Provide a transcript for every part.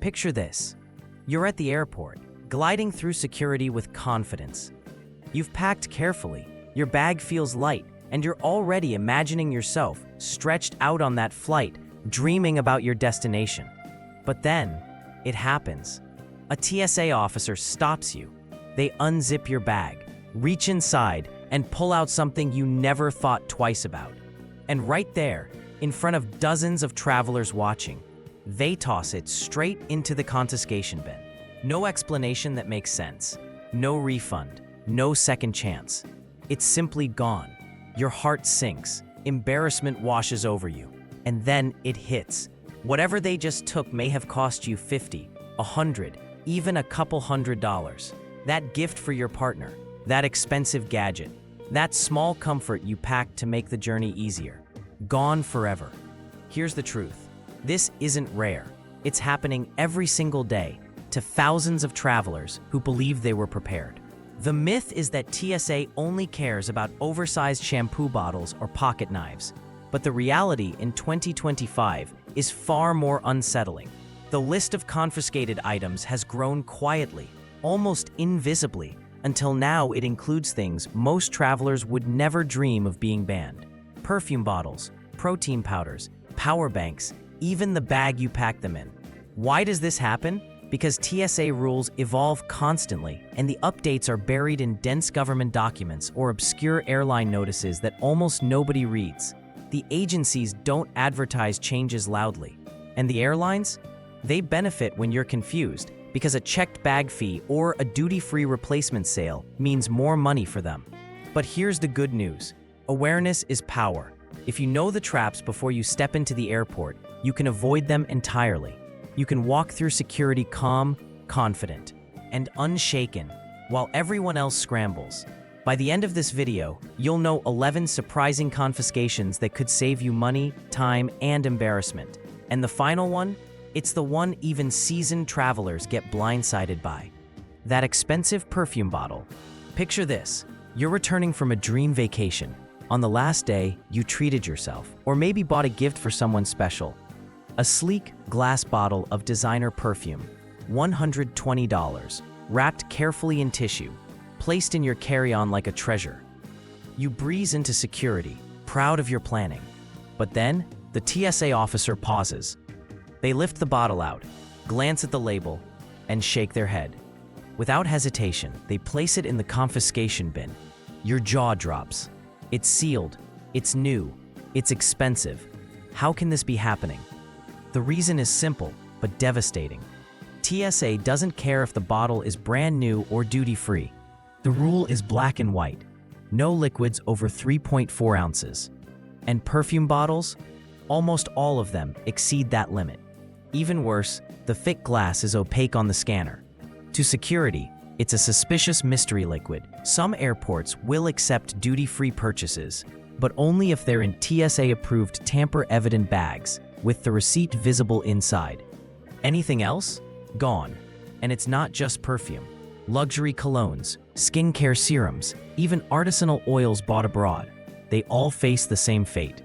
Picture this. You're at the airport, gliding through security with confidence. You've packed carefully, your bag feels light, and you're already imagining yourself stretched out on that flight, dreaming about your destination. But then, it happens. A TSA officer stops you. They unzip your bag, reach inside, and pull out something you never thought twice about. And right there, in front of dozens of travelers watching, they toss it straight into the confiscation bin. No explanation that makes sense. No refund. No second chance. It's simply gone. Your heart sinks. Embarrassment washes over you. And then it hits. Whatever they just took may have cost you $50, $100, even a couple $100. That gift for your partner, that expensive gadget, that small comfort you packed to make the journey easier. Gone forever. Here's the truth. This isn't rare. It's happening every single day to thousands of travelers who believe they were prepared. The myth is that TSA only cares about oversized shampoo bottles or pocket knives. But the reality in 2025 is far more unsettling. The list of confiscated items has grown quietly, almost invisibly, until now it includes things most travelers would never dream of being banned. Perfume bottles, protein powders, power banks, even the bag you pack them in. Why does this happen? Because TSA rules evolve constantly, and the updates are buried in dense government documents or obscure airline notices that almost nobody reads. The agencies don't advertise changes loudly. And the airlines? They benefit when you're confused, because a checked bag fee or a duty-free replacement sale means more money for them. But here's the good news. Awareness is power. If you know the traps before you step into the airport, you can avoid them entirely. You can walk through security calm, confident, and unshaken, while everyone else scrambles. By the end of this video, you'll know 11 surprising confiscations that could save you money, time, and embarrassment. And the final one? It's the one even seasoned travelers get blindsided by. That expensive perfume bottle. Picture this. You're returning from a dream vacation. On the last day, you treated yourself, or maybe bought a gift for someone special. A sleek glass bottle of designer perfume, $120, wrapped carefully in tissue, placed in your carry-on like a treasure. You breeze into security, proud of your planning. But then, the TSA officer pauses. They lift the bottle out, glance at the label, and shake their head. Without hesitation, they place it in the confiscation bin. Your jaw drops. It's sealed. It's new. It's expensive. How can this be happening? The reason is simple, but devastating. TSA doesn't care if the bottle is brand new or duty-free. The rule is black and white. No liquids over 3.4 ounces. And perfume bottles? Almost all of them exceed that limit. Even worse, the thick glass is opaque on the scanner. To security, it's a suspicious mystery liquid. Some airports will accept duty-free purchases, but only if they're in TSA-approved tamper-evident bags, with the receipt visible inside. Anything else? Gone. And it's not just perfume. Luxury colognes, skincare serums, even artisanal oils bought abroad. They all face the same fate.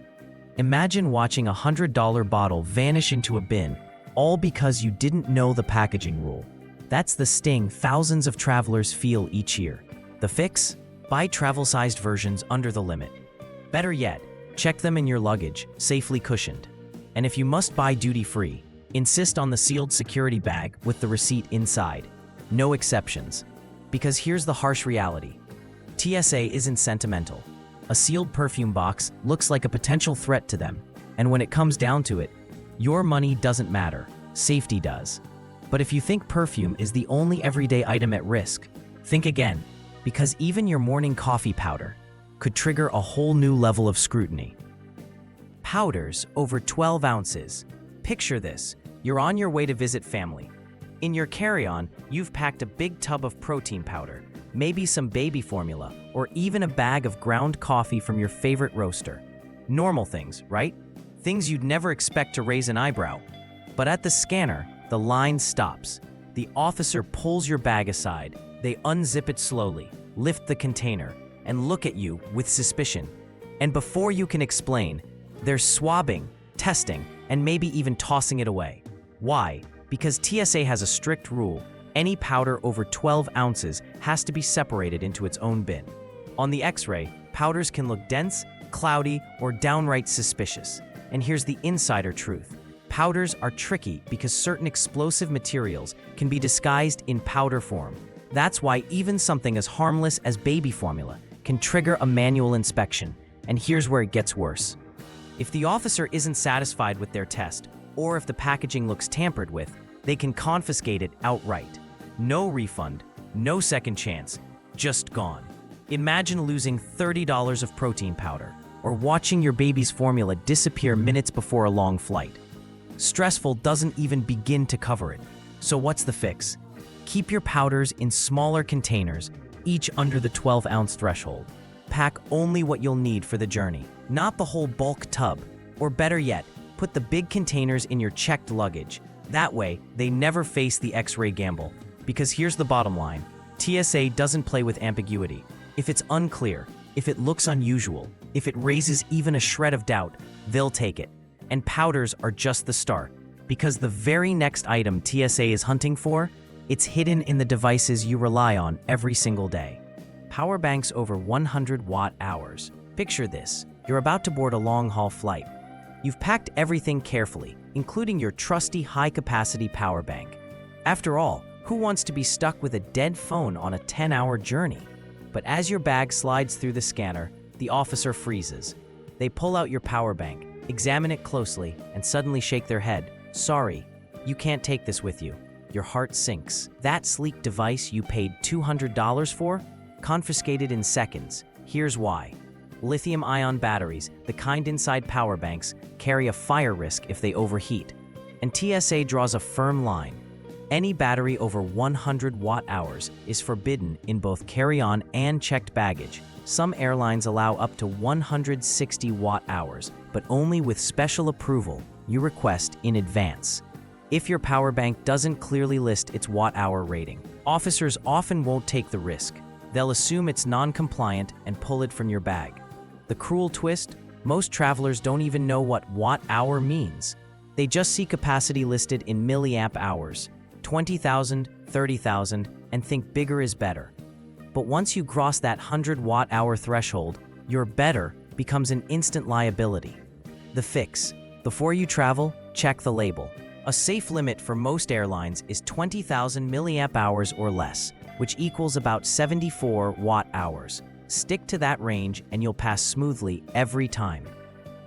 Imagine watching a $100 bottle vanish into a bin, all because you didn't know the packaging rule. That's the sting thousands of travelers feel each year. The fix? Buy travel-sized versions under the limit. Better yet, check them in your luggage, safely cushioned. And if you must buy duty-free, insist on the sealed security bag with the receipt inside. No exceptions. Because here's the harsh reality. TSA isn't sentimental. A sealed perfume box looks like a potential threat to them. And when it comes down to it, your money doesn't matter. Safety does. But if you think perfume is the only everyday item at risk, think again. Because even your morning coffee powder could trigger a whole new level of scrutiny. Powders over 12 ounces. Picture this. You're on your way to visit family. In your carry-on, you've packed a big tub of protein powder, maybe some baby formula, or even a bag of ground coffee from your favorite roaster. Normal things, right? Things you'd never expect to raise an eyebrow. But at the scanner, the line stops. The officer pulls your bag aside. They unzip it slowly, lift the container, and look at you with suspicion. And before you can explain, they're swabbing, testing, and maybe even tossing it away. Why? Because TSA has a strict rule, any powder over 12 ounces has to be separated into its own bin. On the X-ray, powders can look dense, cloudy, or downright suspicious. And here's the insider truth. Powders are tricky because certain explosive materials can be disguised in powder form. That's why even something as harmless as baby formula can trigger a manual inspection. And here's where it gets worse. If the officer isn't satisfied with their test, or if the packaging looks tampered with, they can confiscate it outright. No refund, no second chance, just gone. Imagine losing $30 of protein powder, or watching your baby's formula disappear minutes before a long flight. Stressful doesn't even begin to cover it. So what's the fix? Keep your powders in smaller containers, each under the 12-ounce threshold. Pack only what you'll need for the journey, not the whole bulk tub. Or better yet, put the big containers in your checked luggage. That way, they never face the X-ray gamble. Because here's the bottom line. TSA doesn't play with ambiguity. If it's unclear, if it looks unusual, if it raises even a shred of doubt, they'll take it. And powders are just the start. Because the very next item TSA is hunting for, it's hidden in the devices you rely on every single day. Power banks over 100 watt-hours. Picture this. You're about to board a long-haul flight. You've packed everything carefully, including your trusty high-capacity power bank. After all, who wants to be stuck with a dead phone on a 10-hour journey? But as your bag slides through the scanner, the officer freezes. They pull out your power bank, examine it closely, and suddenly shake their head. Sorry, you can't take this with you. Your heart sinks. That sleek device you paid $200 for? Confiscated in seconds. Here's why. Lithium-ion batteries, the kind inside power banks, carry a fire risk if they overheat. And TSA draws a firm line. Any battery over 100 watt-hours is forbidden in both carry-on and checked baggage. Some airlines allow up to 160 watt-hours, but only with special approval you request in advance. If your power bank doesn't clearly list its watt-hour rating, officers often won't take the risk. They'll assume it's non-compliant and pull it from your bag. The cruel twist? Most travelers don't even know what watt-hour means. They just see capacity listed in milliamp hours, 20,000, 30,000, and think bigger is better. But once you cross that 100 watt-hour threshold, your better becomes an instant liability. The fix: before you travel, check the label. A safe limit for most airlines is 20,000 milliamp hours or less, which equals about 74 watt-hours. Stick to that range and you'll pass smoothly every time.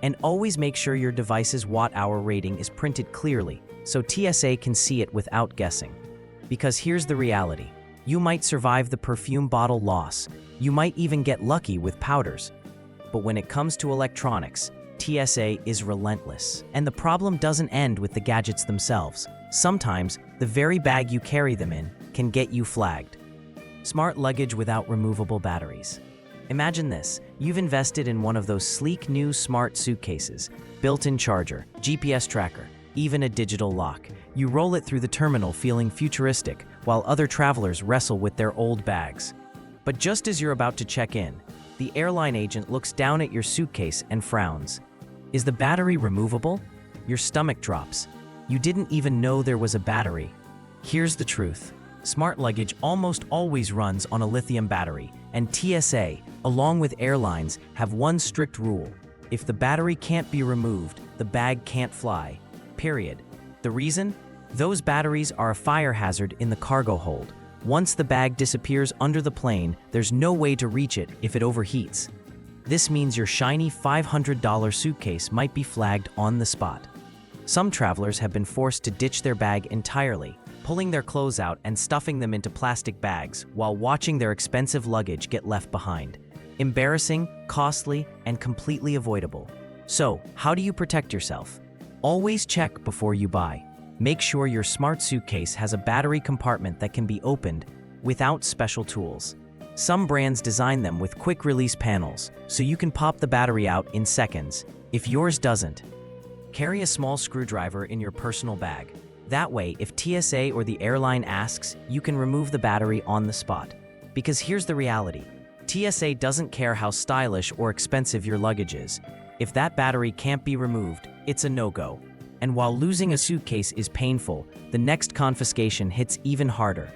And always make sure your device's watt-hour rating is printed clearly, so TSA can see it without guessing. Because here's the reality. You might survive the perfume bottle loss. You might even get lucky with powders. But when it comes to electronics, TSA is relentless. And the problem doesn't end with the gadgets themselves. Sometimes, the very bag you carry them in can get you flagged. Smart luggage without removable batteries. Imagine this. You've invested in one of those sleek new smart suitcases, built-in charger, GPS tracker, even a digital lock. You roll it through the terminal feeling futuristic, while other travelers wrestle with their old bags. But just as you're about to check in, the airline agent looks down at your suitcase and frowns. Is the battery removable? Your stomach drops. You didn't even know there was a battery. Here's the truth. Smart luggage almost always runs on a lithium battery, and TSA, along with airlines, have one strict rule. If the battery can't be removed, the bag can't fly. Period. The reason? Those batteries are a fire hazard in the cargo hold. Once the bag disappears under the plane, there's no way to reach it if it overheats. This means your shiny $500 suitcase might be flagged on the spot. Some travelers have been forced to ditch their bag entirely, pulling their clothes out and stuffing them into plastic bags while watching their expensive luggage get left behind. Embarrassing, costly, and completely avoidable. So, how do you protect yourself? Always check before you buy. Make sure your smart suitcase has a battery compartment that can be opened without special tools. Some brands design them with quick-release panels, so you can pop the battery out in seconds. If yours doesn't, carry a small screwdriver in your personal bag. That way, if TSA or the airline asks, you can remove the battery on the spot. Because here's the reality. TSA doesn't care how stylish or expensive your luggage is. If that battery can't be removed, it's a no-go. And while losing a suitcase is painful, the next confiscation hits even harder,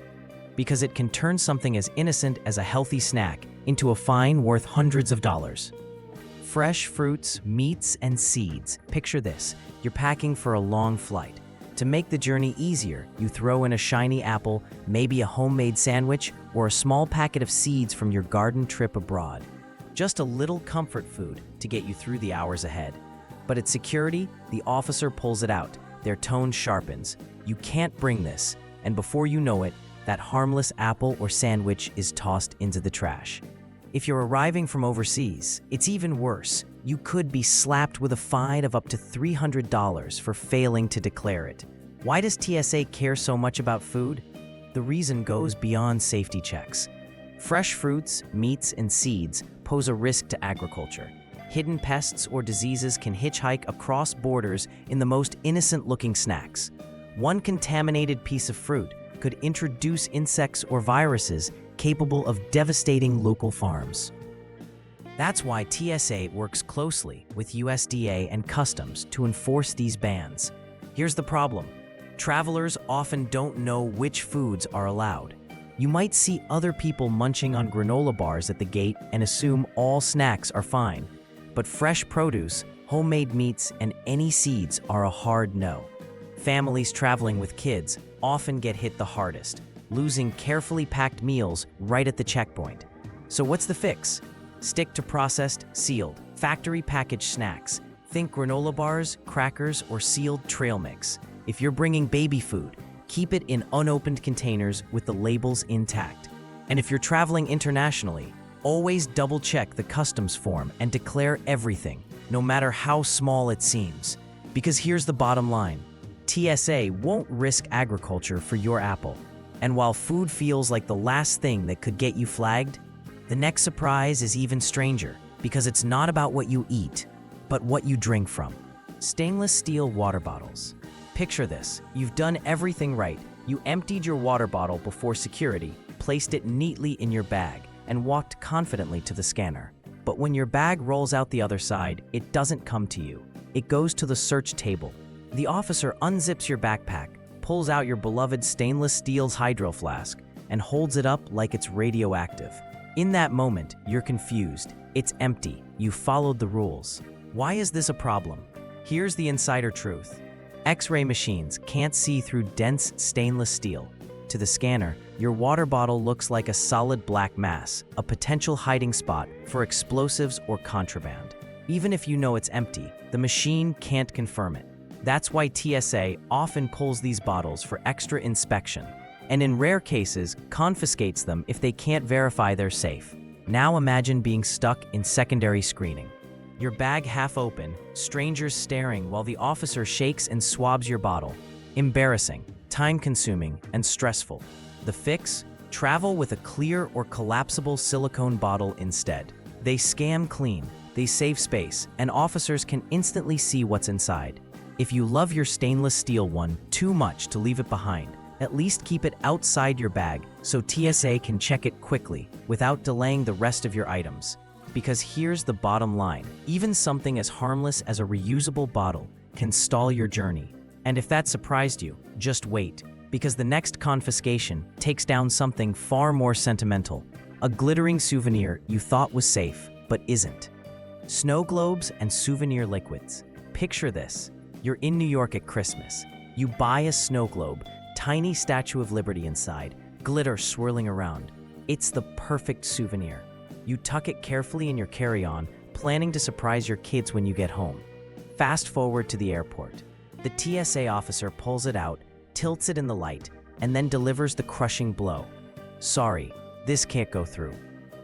because it can turn something as innocent as a healthy snack into a fine worth hundreds of dollars. Fresh fruits, meats, and seeds. Picture this: you're packing for a long flight. To make the journey easier, you throw in a shiny apple, maybe a homemade sandwich, or a small packet of seeds from your garden trip abroad. Just a little comfort food to get you through the hours ahead. But at security, the officer pulls it out. Their tone sharpens. You can't bring this. And before you know it, that harmless apple or sandwich is tossed into the trash. If you're arriving from overseas, it's even worse. You could be slapped with a fine of up to $300 for failing to declare it. Why does TSA care so much about food? The reason goes beyond safety checks. Fresh fruits, meats, and seeds pose a risk to agriculture. Hidden pests or diseases can hitchhike across borders in the most innocent-looking snacks. One contaminated piece of fruit could introduce insects or viruses capable of devastating local farms. That's why TSA works closely with USDA and Customs to enforce these bans. Here's the problem: travelers often don't know which foods are allowed. You might see other people munching on granola bars at the gate and assume all snacks are fine. But fresh produce, homemade meats, and any seeds are a hard no. Families traveling with kids often get hit the hardest, losing carefully packed meals right at the checkpoint. So what's the fix? Stick to processed, sealed, factory-packaged snacks. Think granola bars, crackers, or sealed trail mix. If you're bringing baby food, keep it in unopened containers with the labels intact. And if you're traveling internationally, always double-check the customs form and declare everything, no matter how small it seems. Because here's the bottom line: TSA won't risk agriculture for your apple. And while food feels like the last thing that could get you flagged, the next surprise is even stranger, because it's not about what you eat, but what you drink from. Stainless steel water bottles. Picture this: you've done everything right. You emptied your water bottle before security, placed it neatly in your bag, and walked confidently to the scanner. But when your bag rolls out the other side, it doesn't come to you. It goes to the search table. The officer unzips your backpack, pulls out your beloved stainless steel's hydro flask, and holds it up like it's radioactive. In that moment, you're confused. It's empty. You followed the rules. Why is this a problem? Here's the insider truth: X-ray machines can't see through dense stainless steel. To the scanner, your water bottle looks like a solid black mass, a potential hiding spot for explosives or contraband. Even if you know it's empty, the machine can't confirm it. That's why TSA often pulls these bottles for extra inspection, and in rare cases, confiscates them if they can't verify they're safe. Now imagine being stuck in secondary screening. Your bag half open, strangers staring while the officer shakes and swabs your bottle. Embarrassing, time-consuming, and stressful. The fix? Travel with a clear or collapsible silicone bottle instead. They scam clean, they save space, and officers can instantly see what's inside. If you love your stainless steel one too much to leave it behind, at least keep it outside your bag so TSA can check it quickly without delaying the rest of your items. Because here's the bottom line: even something as harmless as a reusable bottle can stall your journey. And if that surprised you, just wait, because the next confiscation takes down something far more sentimental: a glittering souvenir you thought was safe, but isn't. Snow globes and souvenir liquids. Picture this: you're in New York at Christmas. You buy a snow globe, tiny Statue of Liberty inside, glitter swirling around. It's the perfect souvenir. You tuck it carefully in your carry-on, planning to surprise your kids when you get home. Fast forward to the airport. The TSA officer pulls it out, tilts it in the light, and then delivers the crushing blow. Sorry, this can't go through.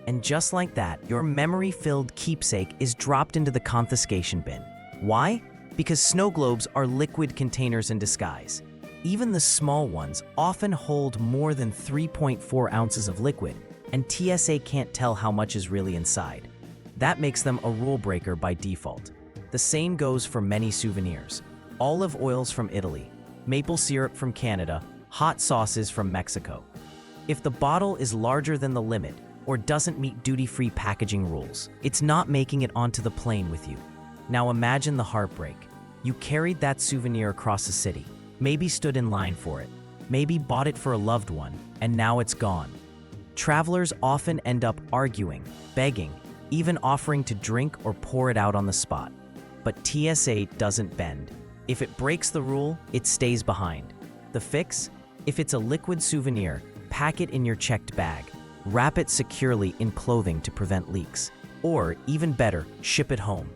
And just like that, your memory-filled keepsake is dropped into the confiscation bin. Why? Because snow globes are liquid containers in disguise. Even the small ones often hold more than 3.4 ounces of liquid, and TSA can't tell how much is really inside. That makes them a rule breaker by default. The same goes for many souvenirs: olive oils from Italy, maple syrup from Canada, hot sauces from Mexico. If the bottle is larger than the limit or doesn't meet duty-free packaging rules, it's not making it onto the plane with you. Now imagine the heartbreak. You carried that souvenir across the city, maybe stood in line for it, maybe bought it for a loved one, and now it's gone. Travelers often end up arguing, begging, even offering to drink or pour it out on the spot. But TSA doesn't bend. If it breaks the rule, it stays behind. The fix? If it's a liquid souvenir, pack it in your checked bag. Wrap it securely in clothing to prevent leaks. Or, even better, ship it home.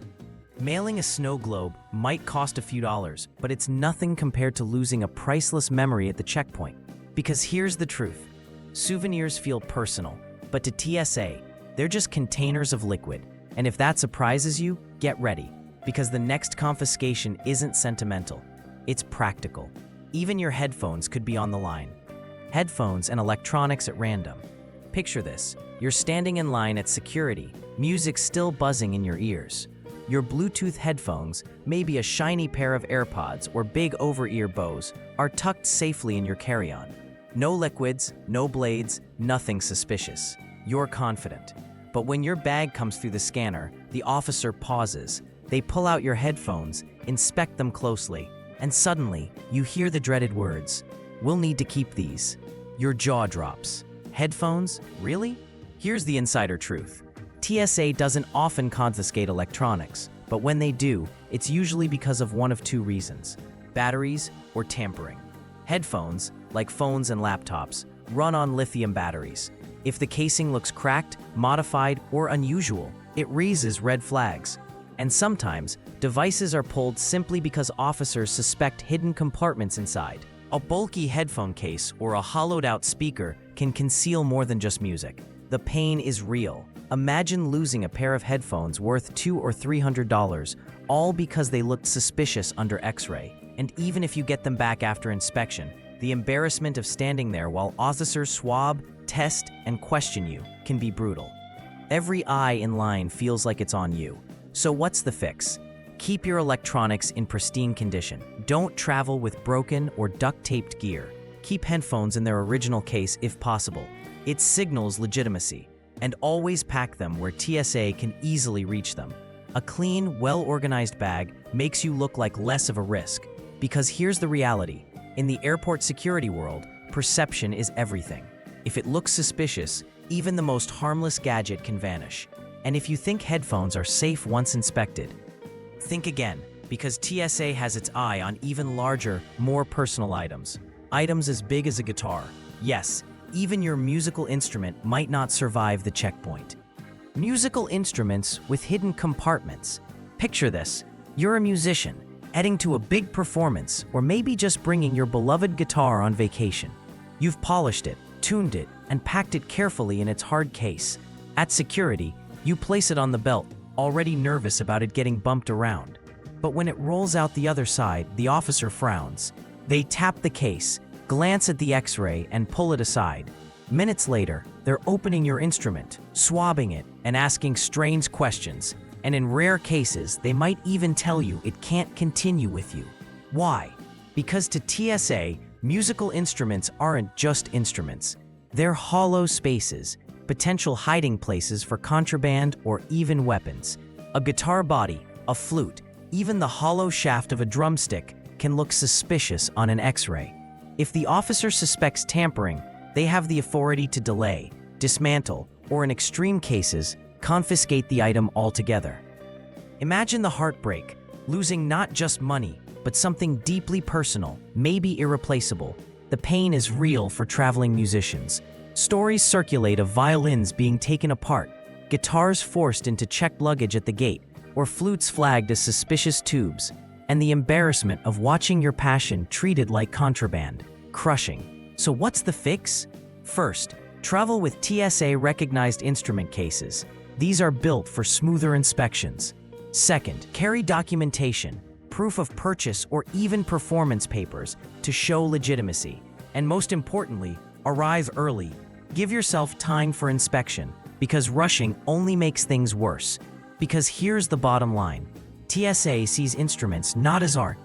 Mailing a snow globe might cost a few dollars, but it's nothing compared to losing a priceless memory at the checkpoint. Because here's the truth. Souvenirs feel personal, but to TSA, they're just containers of liquid. And if that surprises you, get ready, because the next confiscation isn't sentimental, it's practical. Even your headphones could be on the line. Headphones and electronics at random. Picture this, you're standing in line at security, music still buzzing in your ears. Your Bluetooth headphones, maybe a shiny pair of AirPods or big over-ear Bose, are tucked safely in your carry-on. No liquids, no blades, nothing suspicious. You're confident. But when your bag comes through the scanner, the officer pauses. They pull out your headphones, inspect them closely, and suddenly, you hear the dreaded words, "We'll need to keep these." Your jaw drops. Headphones? Really? Here's the insider truth. TSA doesn't often confiscate electronics, but when they do, it's usually because of one of two reasons: batteries or tampering. Headphones, like phones and laptops, run on lithium batteries. If the casing looks cracked, modified, or unusual, it raises red flags. And sometimes, devices are pulled simply because officers suspect hidden compartments inside. A bulky headphone case or a hollowed-out speaker can conceal more than just music. The pain is real. Imagine losing a pair of headphones worth $200 or $300, all because they looked suspicious under X-ray. And even if you get them back after inspection, the embarrassment of standing there while officers swab, test, and question you can be brutal. Every eye in line feels like it's on you. So what's the fix? Keep your electronics in pristine condition. Don't travel with broken or duct-taped gear. Keep headphones in their original case if possible. It signals legitimacy. And always pack them where TSA can easily reach them. A clean, well-organized bag makes you look like less of a risk. Because here's the reality. In the airport security world, perception is everything. If it looks suspicious, even the most harmless gadget can vanish. And if you think headphones are safe once inspected, think again, because TSA has its eye on even larger, more personal items. Items as big as a guitar. Yes, even your musical instrument might not survive the checkpoint. Musical instruments with hidden compartments. Picture this, you're a musician, heading to a big performance, or maybe just bringing your beloved guitar on vacation. You've polished it, tuned it, and packed it carefully in its hard case. At security, you place it on the belt, already nervous about it getting bumped around. But when it rolls out the other side, the officer frowns. They tap the case, glance at the X-ray, and pull it aside. Minutes later, they're opening your instrument, swabbing it, and asking strange questions. And in rare cases, they might even tell you it can't continue with you. Why? Because to TSA, musical instruments aren't just instruments. They're hollow spaces, potential hiding places for contraband or even weapons. A guitar body, a flute, even the hollow shaft of a drumstick can look suspicious on an X-ray. If the officer suspects tampering, they have the authority to delay, dismantle, or in extreme cases, confiscate the item altogether. Imagine the heartbreak, losing not just money, but something deeply personal, maybe irreplaceable. The pain is real for traveling musicians. Stories circulate of violins being taken apart, guitars forced into checked luggage at the gate, or flutes flagged as suspicious tubes, and the embarrassment of watching your passion treated like contraband. Crushing. So what's the fix? First, travel with TSA-recognized instrument cases. These are built for smoother inspections. Second, carry documentation, proof of purchase, or even performance papers to show legitimacy. And most importantly, arrive early. Give yourself time for inspection, because rushing only makes things worse. Because here's the bottom line. TSA sees instruments not as art,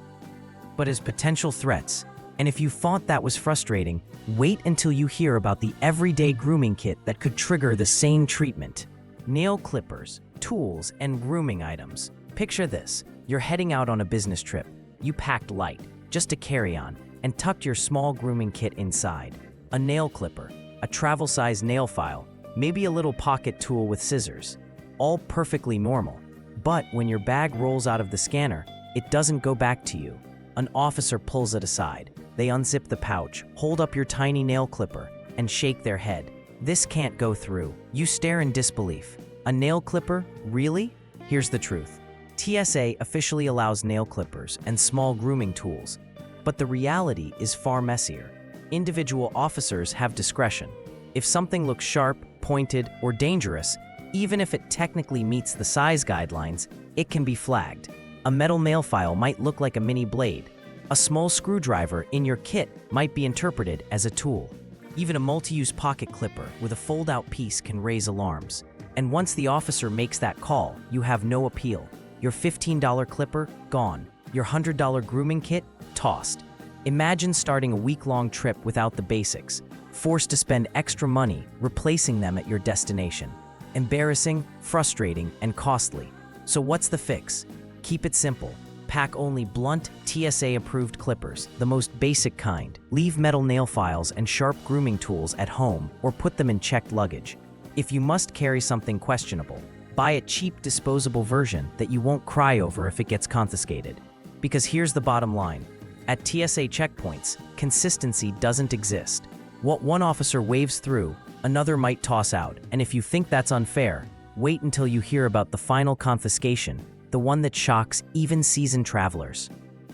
but as potential threats. And if you thought that was frustrating, wait until you hear about the everyday grooming kit that could trigger the same treatment. Nail clippers, tools, and grooming items. Picture this, You're heading out on a business trip. You packed light, just a carry-on, and tucked your small grooming kit inside. A nail clipper, a travel-size nail file, maybe a little pocket tool with scissors. All perfectly normal. But when your bag rolls out of the scanner, it doesn't go back to you. An officer pulls it aside. They unzip the pouch, hold up your tiny nail clipper, and shake their head. This can't go through. You stare in disbelief. A nail clipper? Really? Here's the truth. TSA officially allows nail clippers and small grooming tools, but the reality is far messier. Individual officers have discretion. If something looks sharp, pointed, or dangerous, even if it technically meets the size guidelines, it can be flagged. A metal nail file might look like a mini blade. A small screwdriver in your kit might be interpreted as a tool. Even a multi-use pocket clipper with a fold-out piece can raise alarms. And once the officer makes that call, you have no appeal. Your $15 clipper, gone. Your $100 grooming kit, tossed. Imagine starting a week-long trip without the basics, forced to spend extra money replacing them at your destination. Embarrassing, frustrating, and costly. So what's the fix? Keep it simple. Pack only blunt, TSA-approved clippers, the most basic kind. Leave metal nail files and sharp grooming tools at home or put them in checked luggage. If you must carry something questionable, buy a cheap disposable version that you won't cry over if it gets confiscated. Because here's the bottom line. At TSA checkpoints, consistency doesn't exist. What one officer waves through, another might toss out, and if you think that's unfair, wait until you hear about the final confiscation, the one that shocks even seasoned travelers.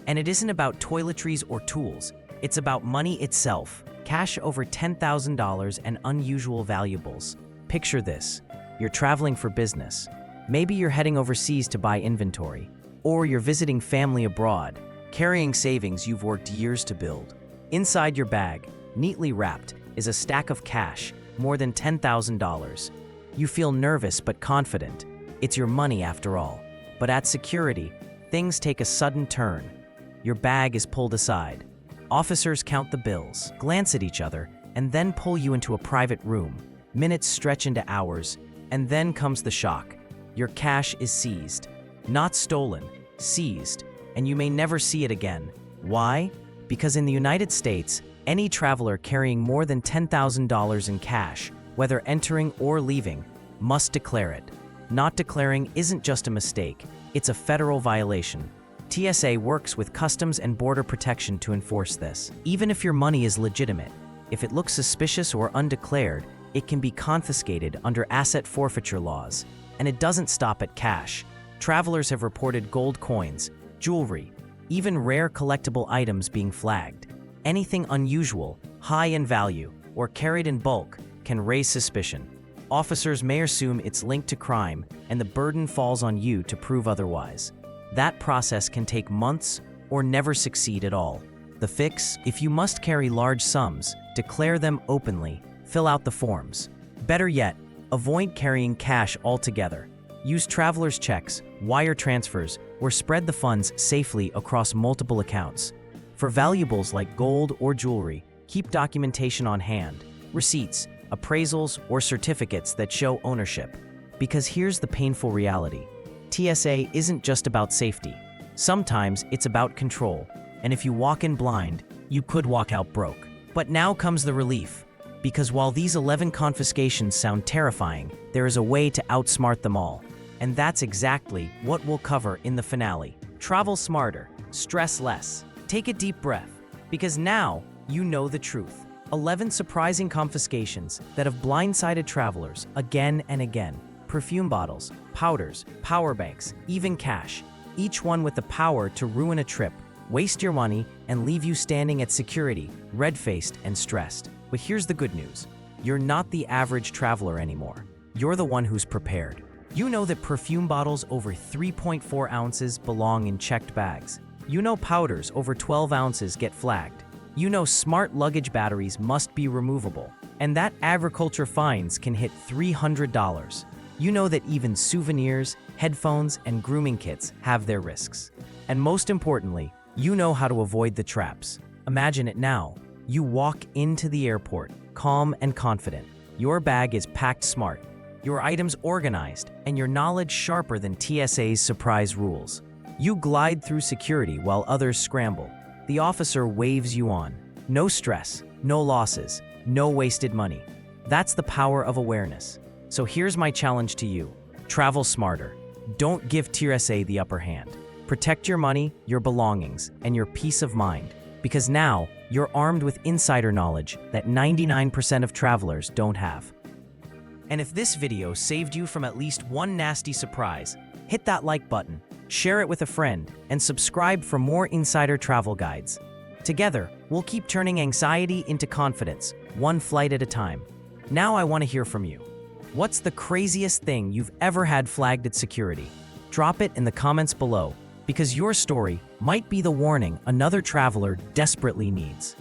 And it isn't about toiletries or tools, it's about money itself, cash over $10,000 and unusual valuables. Picture this, you're traveling for business. Maybe you're heading overseas to buy inventory, or you're visiting family abroad, carrying savings you've worked years to build. Inside your bag, neatly wrapped, is a stack of cash, more than $10,000. You feel nervous but confident. It's your money after all. But at security, things take a sudden turn. Your bag is pulled aside. Officers count the bills, glance at each other, and then pull you into a private room. Minutes stretch into hours, and then comes the shock. Your cash is seized. Not stolen, seized, and you may never see it again. Why? Because in the United States, any traveler carrying more than $10,000 in cash, whether entering or leaving, must declare it. Not declaring isn't just a mistake, it's a federal violation. TSA works with Customs and Border Protection to enforce this. Even if your money is legitimate, if it looks suspicious or undeclared, it can be confiscated under asset forfeiture laws. And it doesn't stop at cash. Travelers have reported gold coins, jewelry, even rare collectible items being flagged. Anything unusual, high in value, or carried in bulk can raise suspicion. Officers may assume it's linked to crime, and the burden falls on you to prove otherwise. That process can take months or never succeed at all. The fix? If you must carry large sums, declare them openly, fill out the forms. Better yet, avoid carrying cash altogether. Use traveler's checks, wire transfers, or spread the funds safely across multiple accounts. For valuables like gold or jewelry, keep documentation on hand, receipts, appraisals, or certificates that show ownership. Because here's the painful reality. TSA isn't just about safety. Sometimes it's about control, and if you walk in blind, you could walk out broke. But now comes the relief. Because while these 11 confiscations sound terrifying, there is a way to outsmart them all. And that's exactly what we'll cover in the finale. Travel smarter, stress less. Take a deep breath, because now you know the truth. 11 surprising confiscations that have blindsided travelers again and again. Perfume bottles, powders, power banks, even cash. Each one with the power to ruin a trip, waste your money, and leave you standing at security, red-faced and stressed. But here's the good news. You're not the average traveler anymore. You're the one who's prepared. You know that perfume bottles over 3.4 ounces belong in checked bags. You know powders over 12 ounces get flagged. You know smart luggage batteries must be removable, and that agriculture fines can hit $300. You know that even souvenirs, headphones, and grooming kits have their risks. And most importantly, you know how to avoid the traps. Imagine it now. You walk into the airport, calm and confident. Your bag is packed smart, your items organized, and your knowledge sharper than TSA's surprise rules. You glide through security while others scramble. The officer waves you on. No stress, no losses, no wasted money. That's the power of awareness. So here's my challenge to you. Travel smarter. Don't give TSA the upper hand. Protect your money, your belongings, and your peace of mind. Because now, you're armed with insider knowledge that 99% of travelers don't have. And if this video saved you from at least one nasty surprise, hit that like button, share it with a friend, and subscribe for more insider travel guides. Together, we'll keep turning anxiety into confidence, one flight at a time. Now I want to hear from you. What's the craziest thing you've ever had flagged at security? Drop it in the comments below, because your story might be the warning another traveler desperately needs.